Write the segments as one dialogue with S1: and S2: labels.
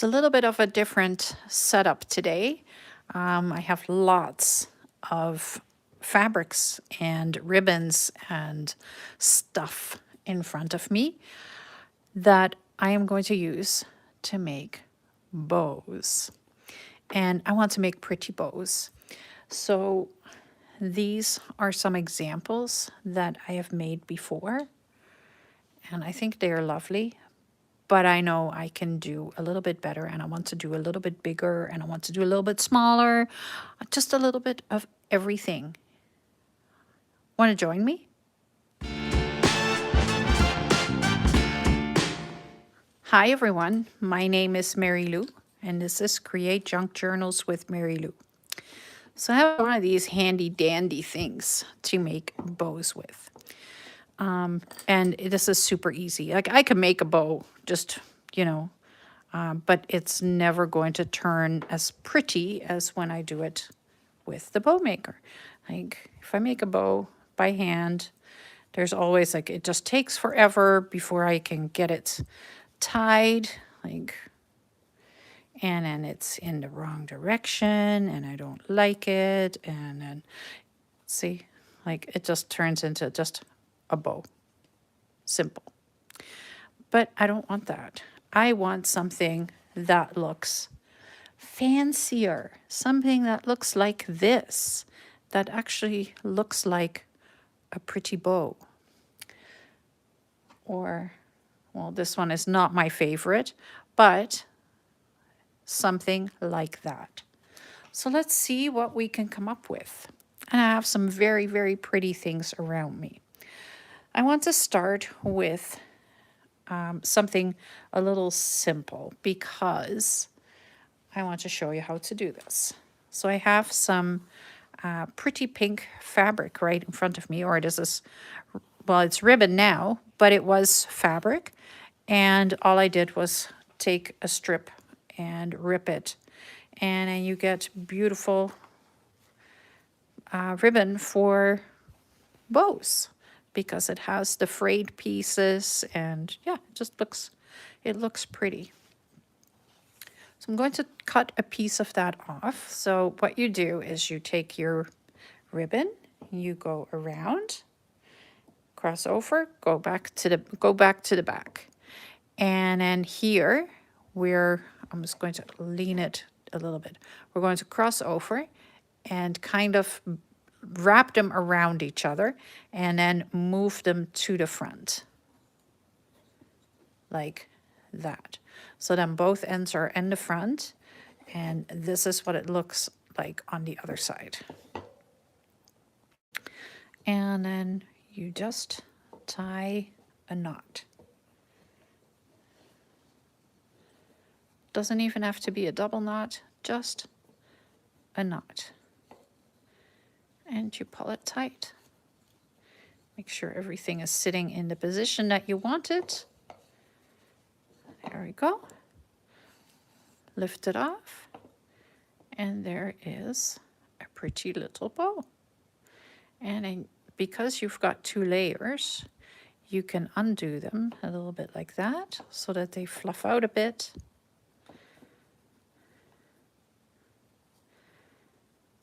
S1: It's a little bit of a different setup today. I have lots of fabrics and ribbons and stuff in front of me that I am going to use to make bows. And I want to make pretty bows. So these are some examples that I have made before. And I think they are lovely. But I know I can do a little bit better, and I want to do a little bit bigger, and I want to do a little bit smaller, just a little bit of everything. Want to join me? Hi everyone, my name is Mary Lou, and this is Create Junk Journals with Mary Lou. So I have one of these handy dandy things to make bows with. And this is super easy. Like I can make a bow just, but it's never going to turn as pretty as when I do it with the bow maker. Like if I make a bow by hand, there's always like, it just takes forever before I can get it tied, and then it's in the wrong direction and I don't like it. And then see, like it just turns into just a bow. Simple. But I don't want that. I want something that looks fancier, something that looks like this, that actually looks like a pretty bow. Or, well, this one is not my favorite, but something like that. So let's see what we can come up with. And I have some very, very pretty things around me. I want to start with something a little simple because I want to show you how to do this. So I have some pretty pink fabric right in front of me, or this is, well, it's ribbon now, but it was fabric. And all I did was take a strip and rip it. And then you get beautiful ribbon for bows, because it has the frayed pieces, and yeah, it looks pretty. So I'm going to cut a piece of that off. So what you do is you take your ribbon, you go around, cross over, go back to the back. And then here I'm just going to lean it a little bit. We're going to cross over and kind of wrap them around each other and then move them to the front like that. So then both ends are in the front, and this is what it looks like on the other side. And then you just tie a knot. Doesn't even have to be a double knot, just a knot. And you pull it tight. Make sure everything is sitting in the position that you want it. There we go. Lift it off. And there is a pretty little bow. And then, because you've got two layers, you can undo them a little bit like that so that they fluff out a bit.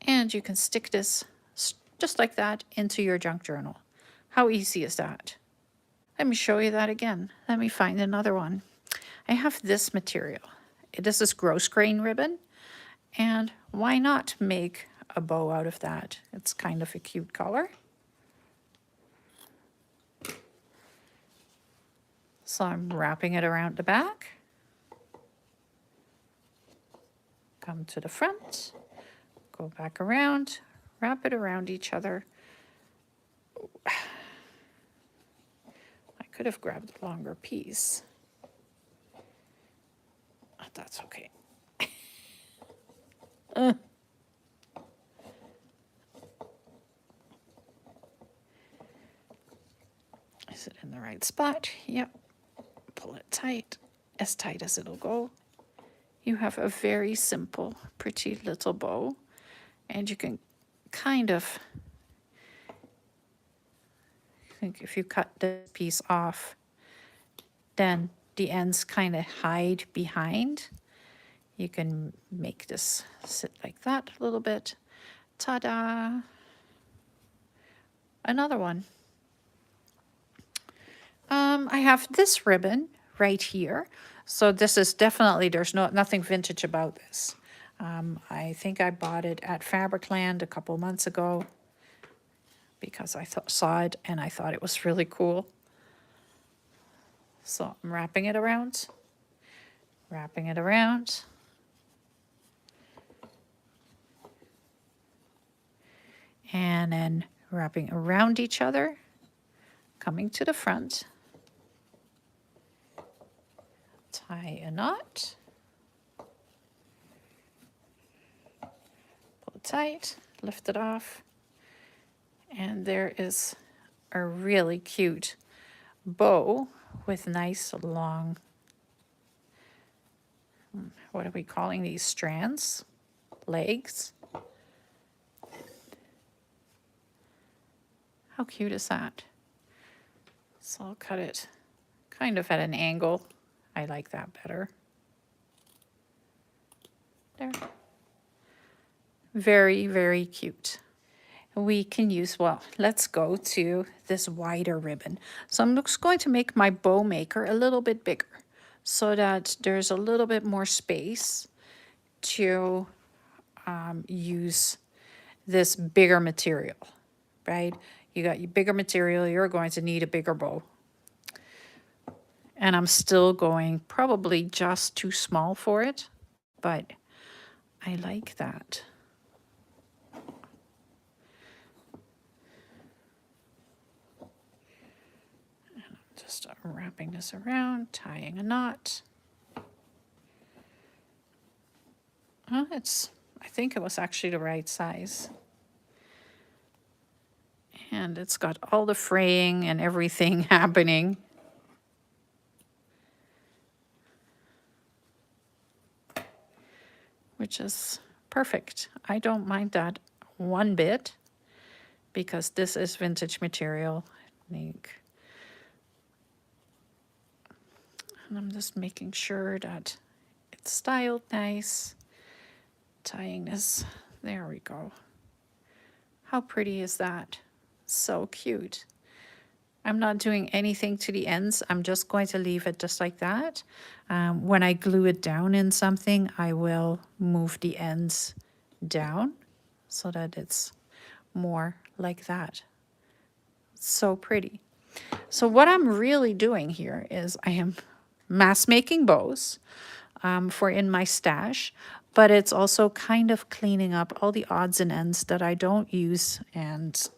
S1: And you can stick this just like that into your junk journal. How easy is that? Let me show you that again. Let me find another one. I have this material. This is gross grain ribbon, and why not make a bow out of that? It's kind of a cute color. So I'm wrapping it around the back. Come to the front, go back around, wrap it around each other. I could have grabbed a longer piece. That's okay. Is it in the right spot? Yep. Pull it tight as it'll go. You have a very simple, pretty little bow, and you can kind of, I think if you cut this piece off, then the ends kind of hide behind, You can make this sit like that a little bit. Ta-da! Another one. I have this ribbon right here. So this is definitely, there's nothing vintage about this. I think I bought it at Fabricland a couple months ago because I saw it and I thought it was really cool. So I'm wrapping it around, and then wrapping around each other, coming to the front, tie a knot, pull it tight, lift it off, and there is a really cute bow with nice long, what are we calling these, strands? Legs? How cute is that? So I'll cut it kind of at an angle. I like that better. There. Very, very cute. We can use, well, let's go to this wider ribbon. So I'm just going to make my bow maker a little bit bigger so that there's a little bit more space to use this bigger material, right? You got your bigger material, you're going to need a bigger bow. And I'm still going probably just too small for it, but I like that. And I'm just wrapping this around, tying a knot. I think it was actually the right size. And it's got all the fraying and everything happening. Which is perfect. I don't mind that one bit because this is vintage material, I think. And I'm just making sure that it's styled nice. Tying this, there we go. How pretty is that? So cute. I'm not doing anything to the ends. I'm just going to leave it just like that. When I glue it down in something, I will move the ends down so that it's more like that. So pretty. So what I'm really doing here is I am mass making bows for in my stash, but it's also kind of cleaning up all the odds and ends that I don't use, and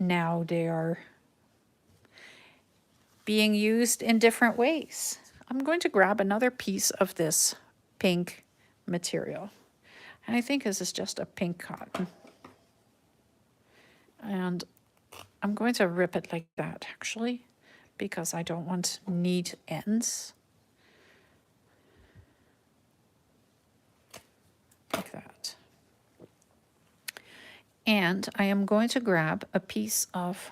S1: now they are being used in different ways. I'm going to grab another piece of this pink material, and I think this is just a pink cotton. And I'm going to rip it like that, actually, because I don't want neat ends. Like that. And I am going to grab a piece of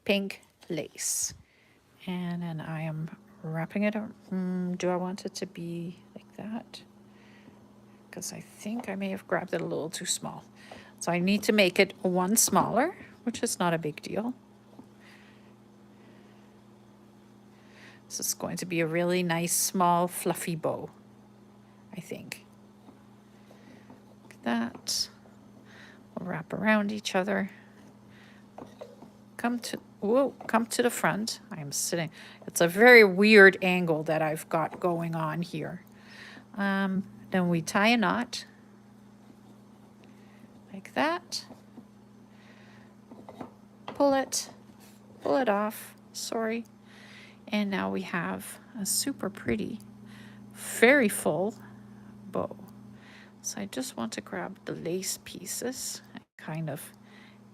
S1: pink lace. And then I am wrapping it up. Do I want it to be like that? Because I think I may have grabbed it a little too small. So I need to make it one smaller, which is not a big deal. This is going to be a really nice, small, fluffy bow, I think. Like that. We'll wrap around each other. Come to the front. I am sitting. It's a very weird angle that I've got going on here. Then we tie a knot like that. Pull it off. Sorry. And now we have a super pretty, very full bow. So I just want to grab the lace pieces and kind of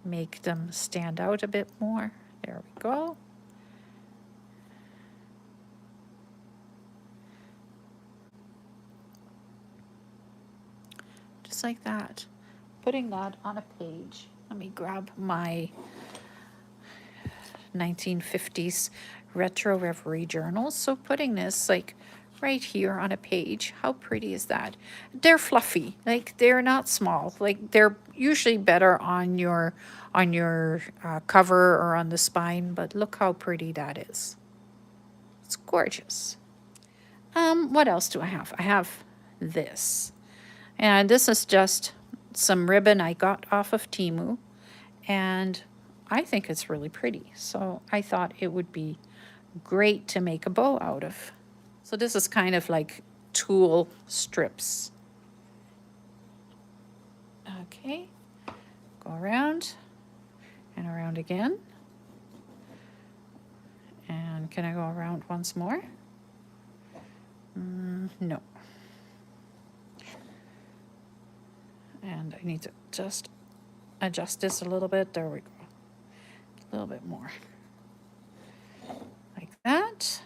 S1: make them stand out a bit more. There we go. Just like that. Putting that on a page. Let me grab my 1950s retro reverie journals. So putting this like right here on a page. How pretty is that? They're fluffy, like they're not small. Like they're usually better on your cover or on the spine, but look how pretty that is. It's gorgeous. What else do I have? I have this. And this is just some ribbon I got off of Temu. And I think it's really pretty. So I thought it would be great to make a bow out of. So this is kind of like tulle strips. Okay, go around and around again. And can I go around once more? No. And I need to just adjust this a little bit. There we go. A little bit more. Like that.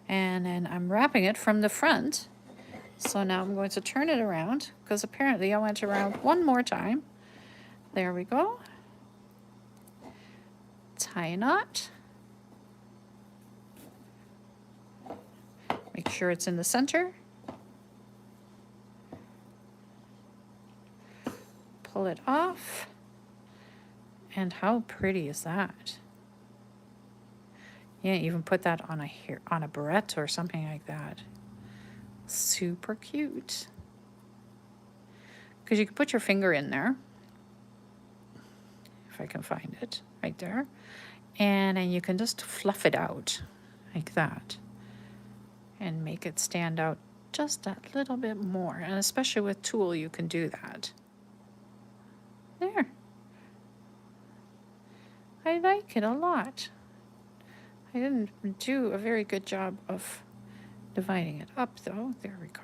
S1: And then I'm wrapping it from the front. So now I'm going to turn it around because apparently I went around one more time. There we go. Tie a knot. Make sure it's in the center. Pull it off. And how pretty is that? Yeah, even put that on a barrette or something like that. Super cute. Because you can put your finger in there. If I can find it, right there. And then you can just fluff it out like that. And make it stand out just a little bit more. And especially with tulle, you can do that. There. I like it a lot. I didn't do a very good job of dividing it up though. There we go.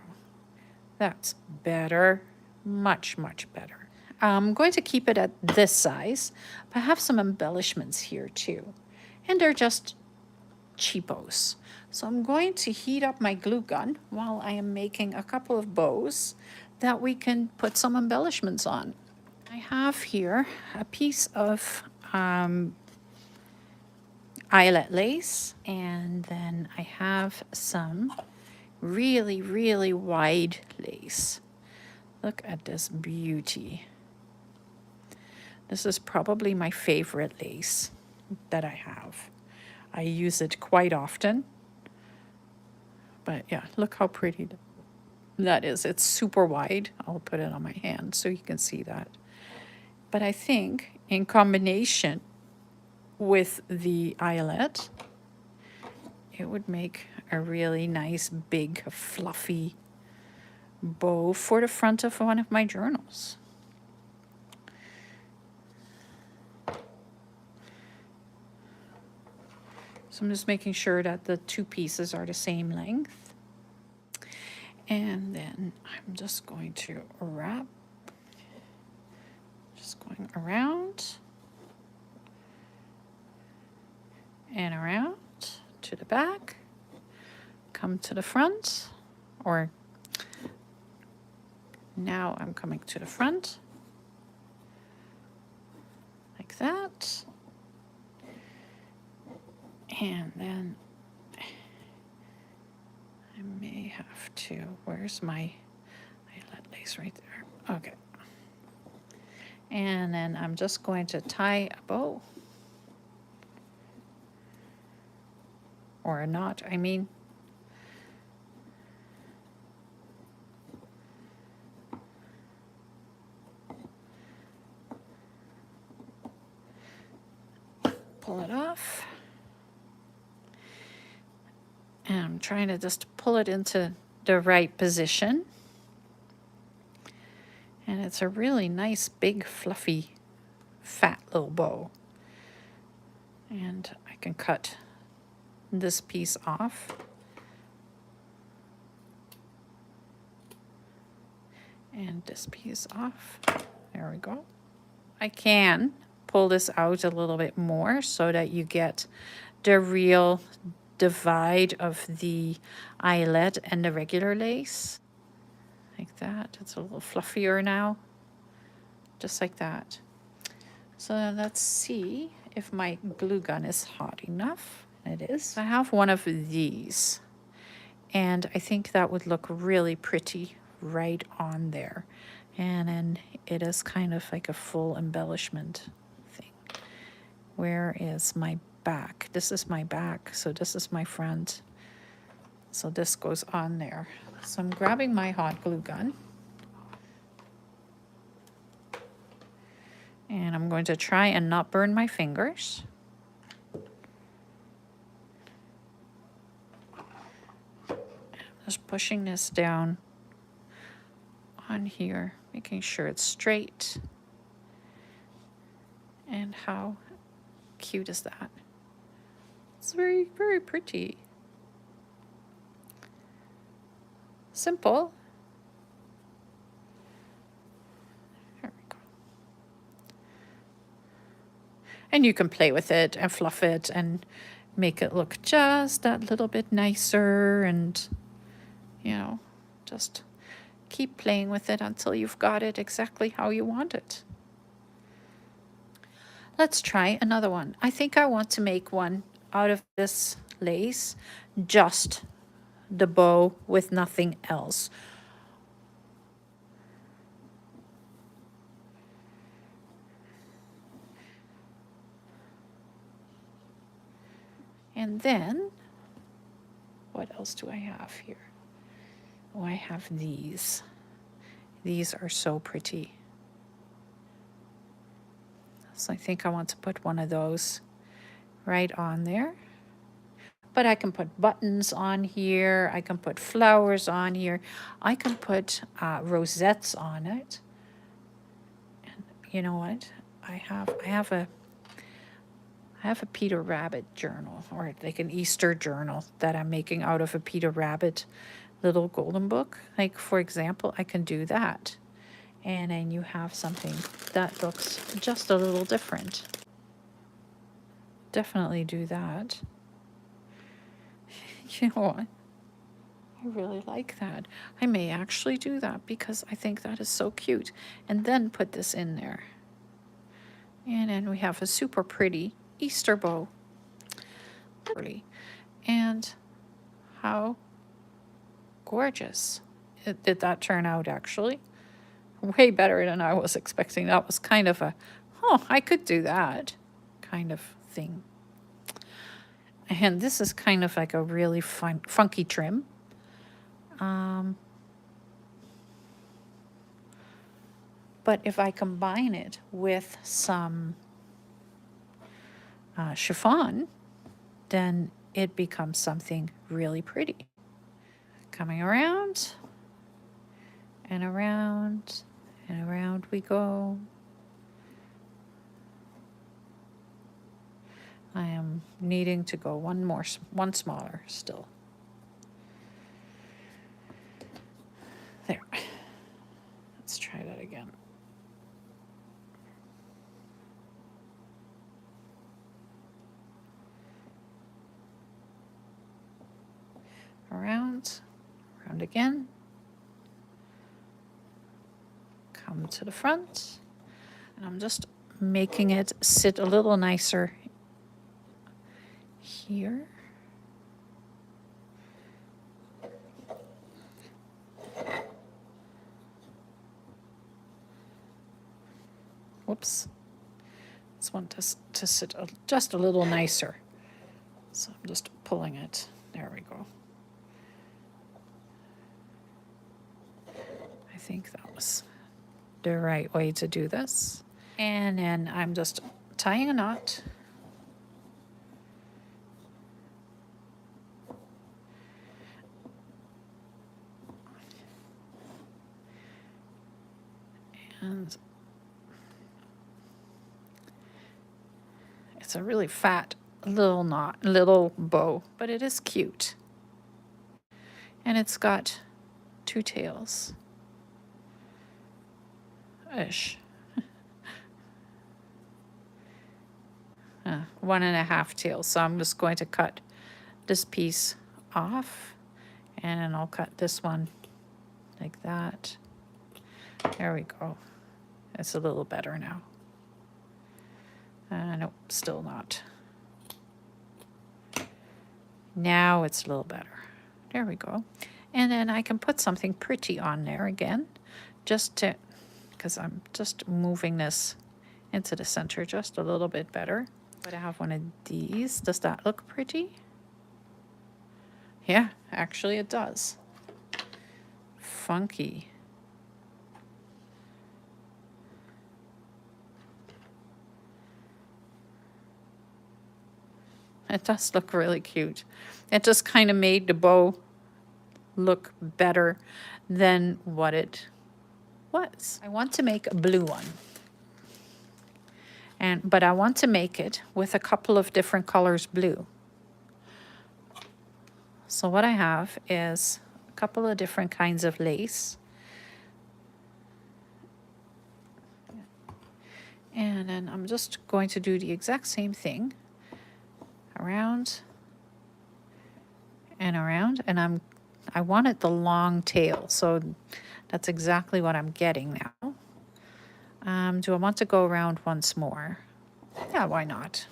S1: That's better. Much, much better. I'm going to keep it at this size, but I have some embellishments here too. And they're just cheapos. So I'm going to heat up my glue gun while I am making a couple of bows that we can put some embellishments on. I have here a piece of eyelet lace, and then I have some really, really wide lace. Look at this beauty. This is probably my favorite lace that I have. I use it quite often. But yeah, look how pretty that is. It's super wide. I'll put it on my hand so you can see that. But I think in combination with the eyelet, it would make a really nice, big, fluffy bow for the front of one of my journals. So I'm just making sure that the two pieces are the same length. And then I'm just going to wrap, just going around and around to the back, come to the front, or now I'm coming to the front, like that. And then I may have to, where's my eyelet lace right there? Okay. And then I'm just going to tie a bow. Or a knot, I mean. Pull it off. And I'm trying to just pull it into the right position. And it's a really nice, big, fluffy, fat little bow. And I can cut this piece off. And this piece off. There we go. I can pull this out a little bit more so that you get the real divide of the eyelet and the regular lace. Like that. It's a little fluffier now. Just like that. So let's see if my glue gun is hot enough. It is. I have one of these, and I think that would look really pretty right on there. And then it is kind of like a full embellishment thing. Where is my back? This is my back, so this is my front. So this goes on there. So I'm grabbing my hot glue gun. And I'm going to try and not burn my fingers. Just pushing this down on here, making sure it's straight. And how cute is that? It's very, very pretty. Simple. There we go. And you can play with it and fluff it and make it look just that little bit nicer, and you know, just keep playing with it until you've got it exactly how you want it. Let's try another one. I think I want to make one out of this lace, just the bow with nothing else. And then, what else do I have here? Oh, I have these. These are so pretty. So I think I want to put one of those right on there. But I can put buttons on here. I can put flowers on here. I can put rosettes on it. And you know what? I have a Peter Rabbit journal, or like an Easter journal that I'm making out of a Peter Rabbit little golden book. Like, for example, I can do that. And then you have something that looks just a little different. Definitely do that. You know what? I really like that. I may actually do that because I think that is so cute. And then put this in there. And then we have a super pretty Easter bow. And how gorgeous did that turn out, actually. Way better than I was expecting. That was kind of a, oh, I could do that kind of thing. And this is kind of like a really funky trim. But if I combine it with some chiffon, then it becomes something really pretty. Coming around and around and around we go. I am needing to go one smaller still. There. Let's try that again. Around, around again. Come to the front. And I'm just making it sit a little nicer here. Whoops. This one to sit just a little nicer. So I'm just pulling it. There we go. I think that was the right way to do this. And then I'm just tying a knot. And it's a really fat little knot, little bow, but it is cute. And it's got 2 tails. Ish. 1.5 tails. So I'm just going to cut this piece off, and then I'll cut this one like that. There we go. It's a little better now. Nope, still not. Now it's a little better. There we go. And then I can put something pretty on there again, just to, because I'm just moving this into the center just a little bit better. But I have one of these. Does that look pretty? Yeah, actually it does. Funky. It does look really cute. It just kind of made the bow look better than what it was. I want to make a blue one. But I want to make it with a couple of different colors blue. So what I have is a couple of different kinds of lace. And then I'm just going to do the exact same thing. Around and around. And I wanted the long tail. So that's exactly what I'm getting now. Do I want to go around once more? Yeah, why not?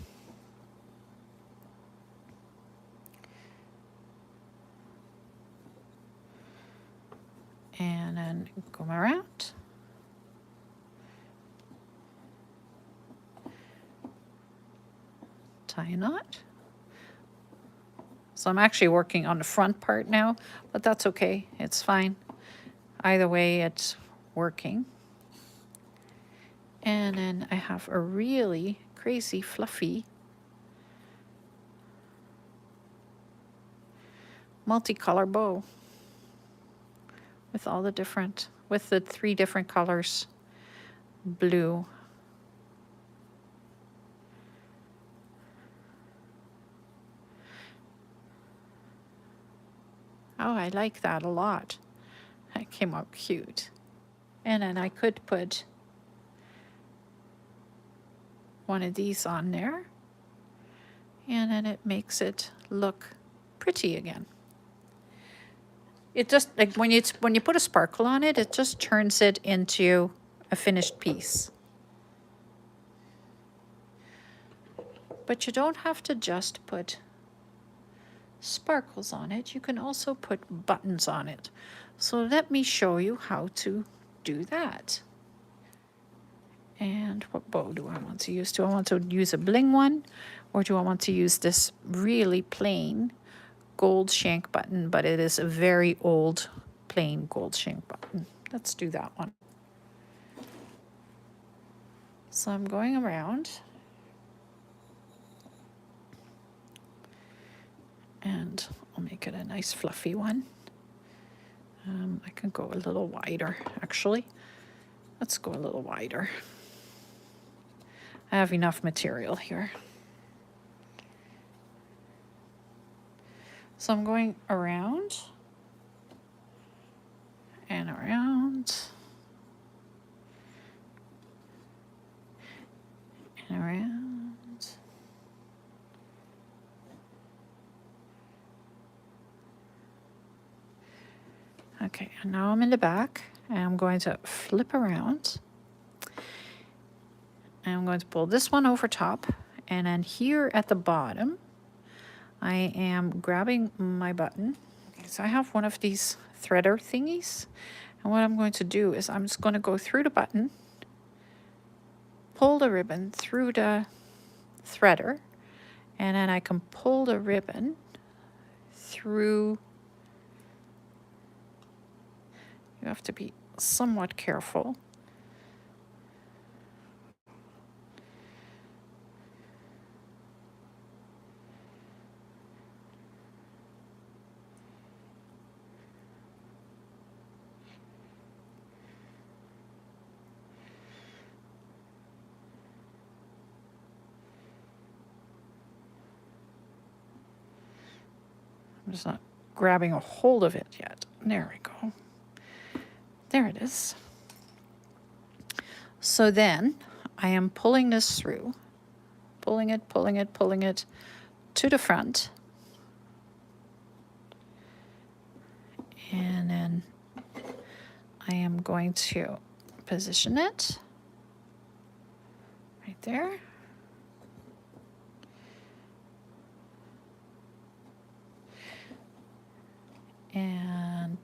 S1: And then go around. Tie a knot. So I'm actually working on the front part now, but that's okay. It's fine. Either way, it's working. And then I have a really crazy fluffy multicolor bow with all the different, with the 3 different colors, blue. Oh, I like that a lot. That came out cute. And then I could put one of these on there. And then it makes it look pretty again. It just, like when you put a sparkle on it, it just turns it into a finished piece. But you don't have to just put sparkles on it. You can also put buttons on it. So let me show you how to do that. And what bow do I want to use? Do I want to use a bling one, or do I want to use this really plain gold shank button? But it is a very old plain gold shank button. Let's do that one. So I'm going around, and I'll make it a nice fluffy one. I can go a little wider, actually. Let's go a little wider. I have enough material here. So I'm going around and around and around. Okay, and now I'm in the back, and I'm going to flip around. And I'm going to pull this one over top, and then here at the bottom, I am grabbing my button. Okay, so I have one of these threader thingies, and what I'm going to do is I'm just going to go through the button, pull the ribbon through the threader, and then I can pull the ribbon through. You have to be somewhat careful. I'm just not grabbing a hold of it yet. There we go. There it is. So then I am pulling this through, pulling it, pulling it, pulling it to the front. And then I am going to position it right there.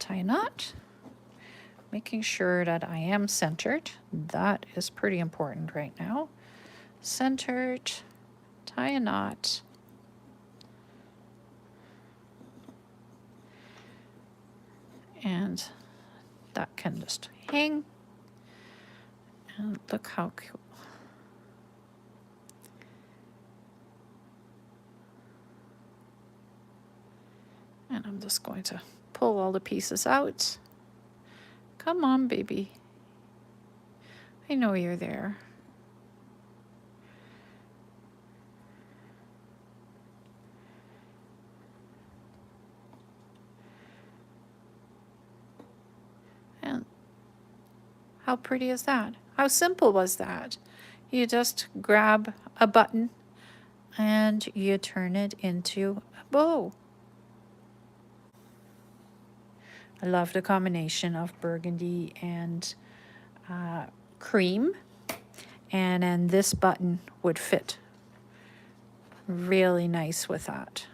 S1: tie a knot, making sure that I am centered. That is pretty important right now. Centered, tie a knot. And that can just hang. And look how cool. And I'm just going to pull all the pieces out. Come on, baby. I know you're there. And how pretty is that? How simple was that? You just grab a button and you turn it into a bow. I love the combination of burgundy and cream. And then this button would fit really nice with that.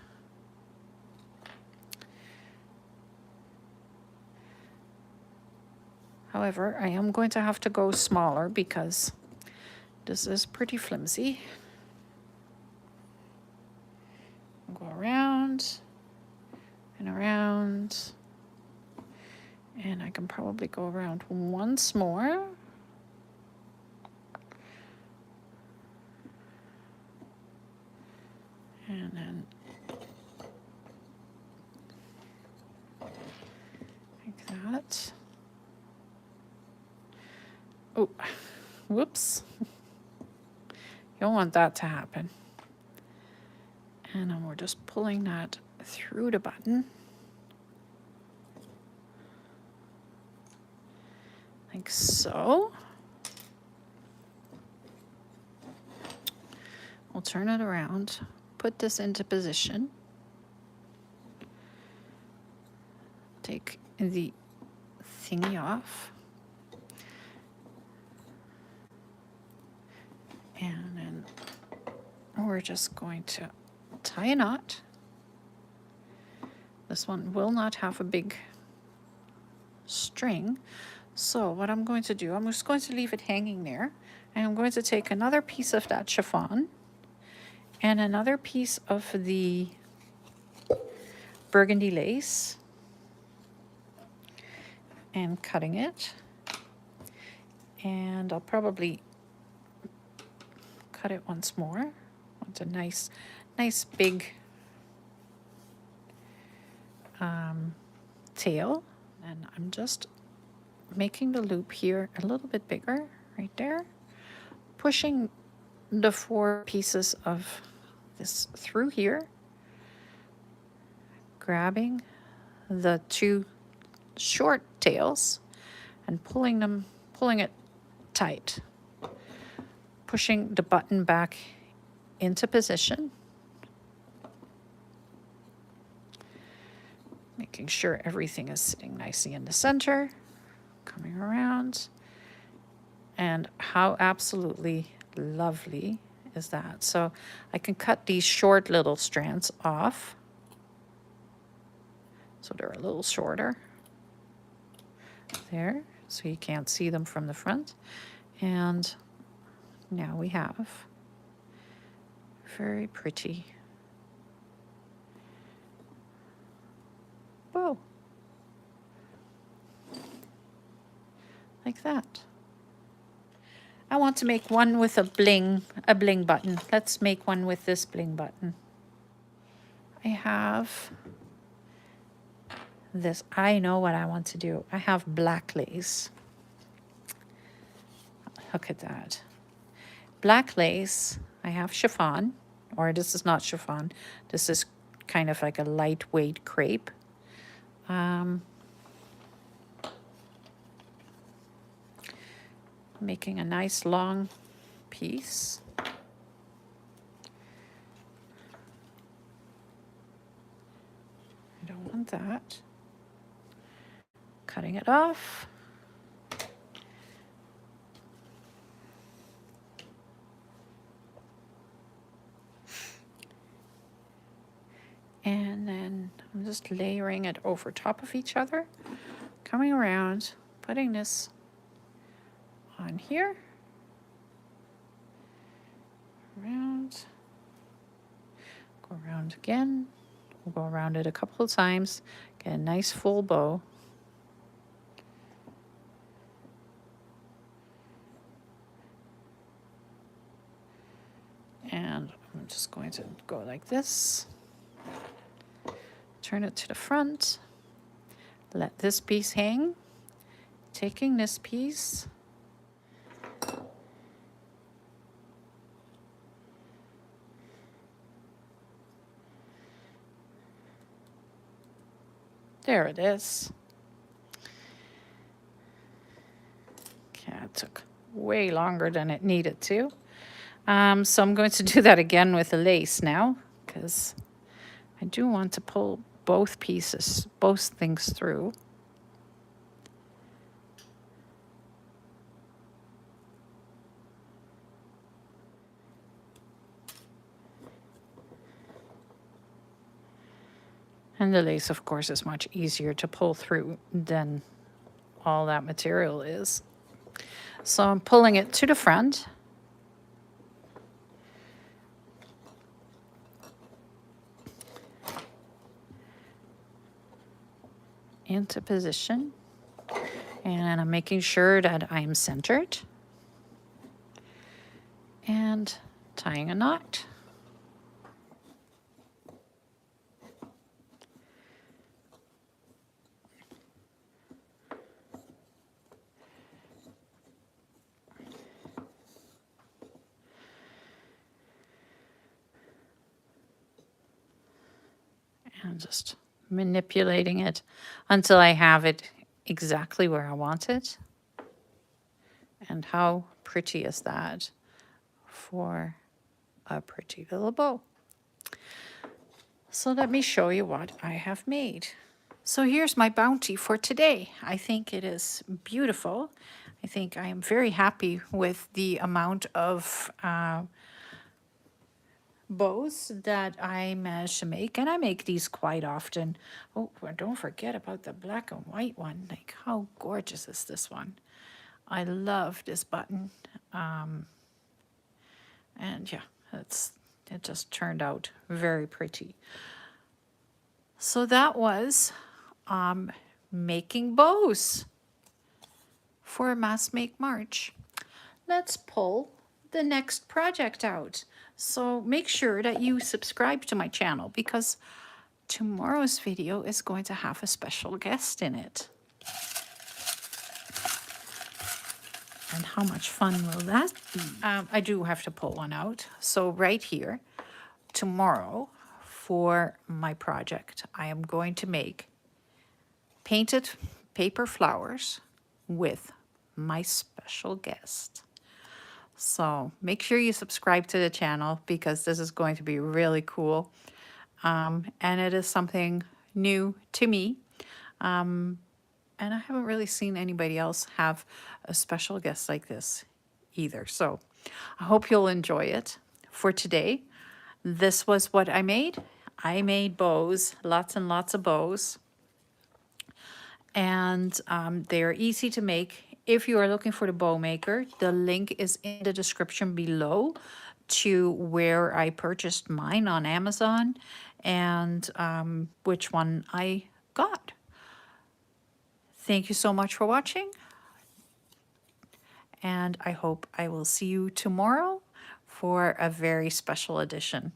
S1: However, I am going to have to go smaller because this is pretty flimsy. Go around and around. And I can probably go around once more. And then like that. Oh, whoops. You don't want that to happen. And then we're just pulling that through the button. Like so. We'll turn it around, put this into position. Take the thingy off. And then we're just going to tie a knot. This one will not have a big string. So what I'm going to do, I'm just going to leave it hanging there. And I'm going to take another piece of that chiffon and another piece of the burgundy lace and cutting it. And I'll probably cut it once more. It's a nice big tail. And I'm just making the loop here a little bit bigger right there, pushing the 4 pieces of this through here, grabbing the 2 short tails and pulling it tight, pushing the button back into position, making sure everything is sitting nicely in the center, coming around. And how absolutely lovely is that? So I can cut these short little strands off so they're a little shorter there, so you can't see them from the front. And now we have very pretty bow like that. I want to make one with a bling button. Let's make one with this bling button. I have this. I know what I want to do. I have black lace. Look at that. Black lace. I have chiffon, or this is not chiffon. This is kind of like a lightweight crepe. Making a nice long piece. I don't want that. Cutting it off. And then I'm just layering it over top of each other coming around, putting this on here, around, go around again, we'll go around it a couple of times, get a nice full bow. And I'm just going to go like this, turn it to the front, let this piece hang, taking this piece, there it is. Okay, it took way longer than it needed to. So I'm going to do that again with the lace now, because I do want to pull both pieces, both things through. And the lace, of course, is much easier to pull through than all that material is. So I'm pulling it to the front. Into position. And I'm making sure that I am centered. And tying a knot. And just manipulating it until I have it exactly where I want it. And how pretty is that for a pretty little bow? So let me show you what I have made. So here's my bounty for today. I think it is beautiful. I think I am very happy with the amount of bows that I managed to make, and I make these quite often. Oh, well, don't forget about the black and white one. Like, how gorgeous is this one? I love this button. And yeah, it just turned out very pretty. So that was making bows for Mass Make March. Let's pull the next project out. So make sure that you subscribe to my channel, because tomorrow's video is going to have a special guest in it. And how much fun will that be? I do have to pull one out. So right here, tomorrow, for my project, I am going to make painted paper flowers with my special guest. So make sure you subscribe to the channel, because this is going to be really cool. And it is something new to me. And I haven't really seen anybody else have a special guest like this either. So I hope you'll enjoy it. For today, this was what I made. I made bows, lots and lots of bows. And they're easy to make. If you are looking for the bow maker, the link is in the description below to where I purchased mine on Amazon and which one I got. Thank you so much for watching, and I hope I will see you tomorrow for a very special edition.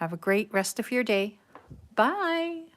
S1: Have a great rest of your day. Bye.